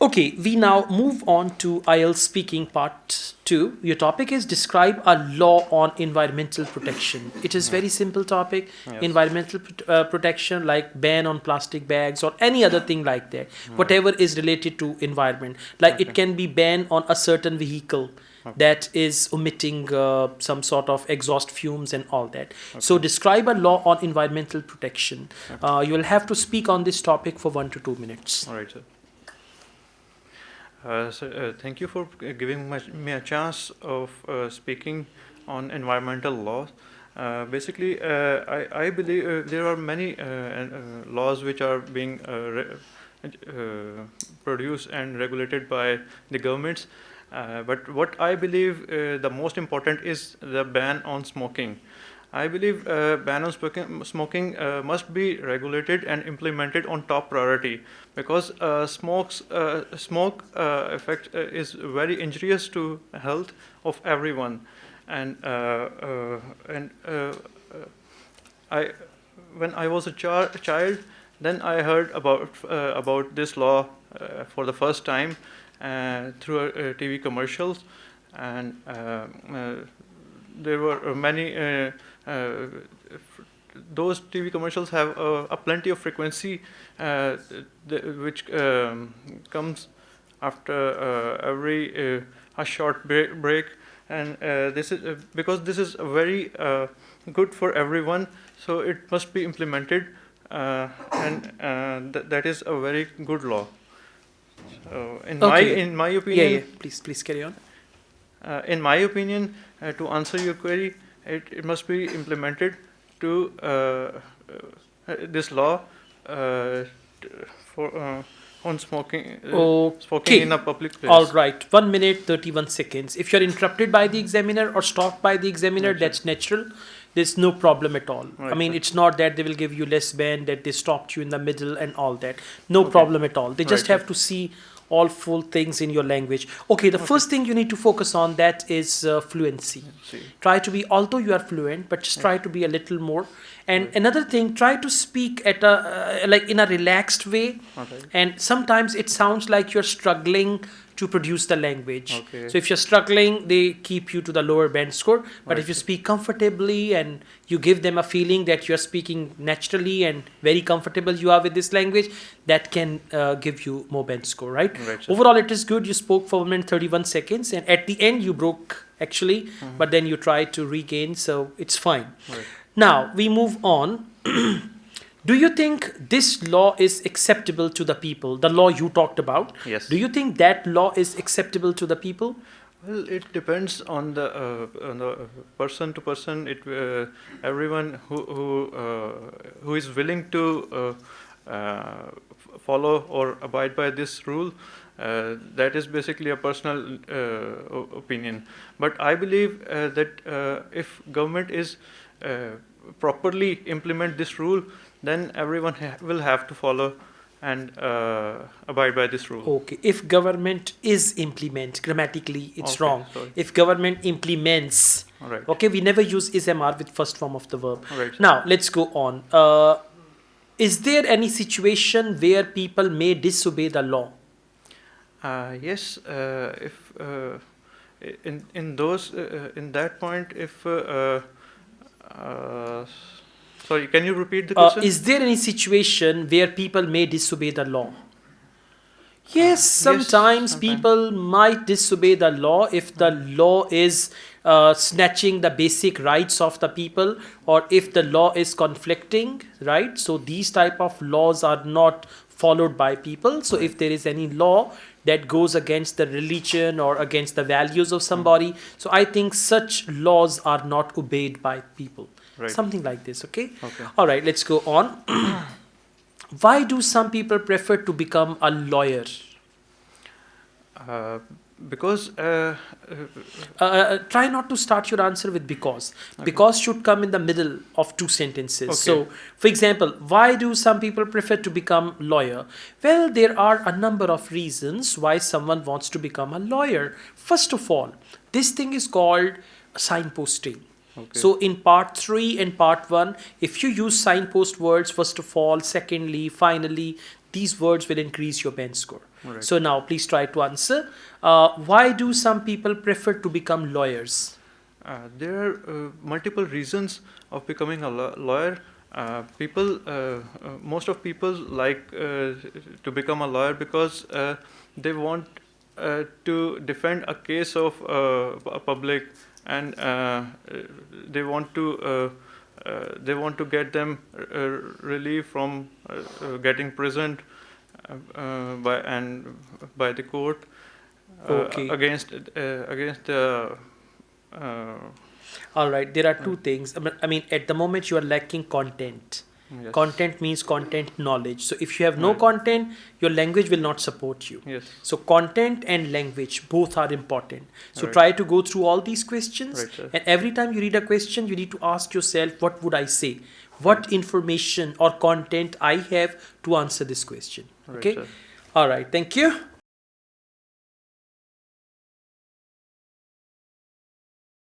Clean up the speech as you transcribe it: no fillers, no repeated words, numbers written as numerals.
Okay, we now move on to Ielts speaking part 2. Your topic is describe a law on environmental protection. It is very simple topic, Yes. environmental protection like ban on plastic bags or any other thing like that. Right. Whatever is related to environment. Like it Okay. can be ban on a certain vehicle Okay. that is emitting some sort of exhaust fumes and all that. So Okay. describe a law on environmental protection. Okay. You will have to speak on this topic for 1 to 2 minutes. All right, sir. Thank you for giving me a chance of speaking on environmental laws. I believe there are many laws which are being produced and regulated by the governments. But what I believe the most important is the ban on smoking. I believe ban on smoking must be regulated and implemented on top priority because smoke effect is very injurious to health of everyone, and I when I was a child, then I heard about this law for the first time through TV commercials, and there were many. Uh, those TV commercials have a plenty of frequency, which comes after every a short break, and this is because this is very good for everyone, so it must be implemented, and that is a very good law. So Okay. in my Yeah, yeah. opinion, Please carry on. to answer your query, it must be implemented to this law for on smoking in Okay. a public All place. right. 1 minute, 31 seconds. If you're interrupted by the examiner or stopped by the examiner, Right, sir. that's natural. There's no problem at all. I Right, mean, sir. it's not that they will give you less band, that they stopped you in the middle and all that. No Okay. problem at all. They just Right, sir. have to see all full things in your language. Okay, the Okay. first thing you need to focus on that is fluency. See. Try to be, although you are fluent, but just Yes. try to be a little more. And Right. another thing, try to speak at a like in a relaxed way. All right. And sometimes it sounds like you're struggling to produce the language. Okay. So if you're struggling, they keep you to the lower band score. But if Right, you sir. speak comfortably and you give them a feeling that you're speaking naturally and very comfortable you are with this language, that can give you more band score, right? Right, sir. Overall, it is good. You spoke for 1 minute 31 seconds, and at the end you broke actually, but then you tried to regain, so it's fine. Right. Now we move on. Do you think this law is acceptable to the people? The law you talked about. Yes. Do you think that law is acceptable to the people? Well, it depends on the person to person. Everyone who is willing to follow or abide by this rule. That is basically a personal opinion. But I believe that if government is properly implement this rule, then everyone will have to follow and abide by this rule. Okay. If government is implement, grammatically it's Okay, wrong. sorry. If government implements, All right. okay, we never use is MR with first form of the verb. All right. Now let's go on. Is there any situation where people may disobey the law? Yes. If in those in that point, if sorry, can you repeat the question? Is there any situation where people may disobey the law? Yes, Yes, sometimes sometimes. people might disobey the law if the law is snatching the basic rights of the people, or if the law is conflicting, right? So these type of laws are not followed by people. So if there is any law that goes against the religion or against the values of somebody, so I think such laws are not obeyed by people. Right. Something like this, okay? Okay. All right, let's go on. Why do some people prefer to become a lawyer? Uh, because Try not to start your answer with because. Okay. Because should come in the middle of two sentences. Okay. So, for example, why do some people prefer to become lawyer? Well, there are a number of reasons why someone wants to become a lawyer. First of all, this thing is called signposting. Okay. So in part 3 and part 1, if you use signpost words, first of all, secondly, finally, these words will increase your band score. Right. So now please try to answer. Why do some people prefer to become lawyers? There are multiple reasons of becoming a lawyer. Most of people like to become a lawyer because they want to defend a case of a public, and they want to get them relief from getting prisoned by the court Okay. against the. All right. There are two things. I mean, at the moment you are lacking content. Yes. Content means content knowledge. So if you have no Right. content, your language will not support you. Yes. So content and language both are important. So Right. try to go through all these questions, Right, sir. and every time you read a question, you need to ask yourself, what would I say? What information or content I have to answer this question? Right, Okay. sir. All right. Thank you.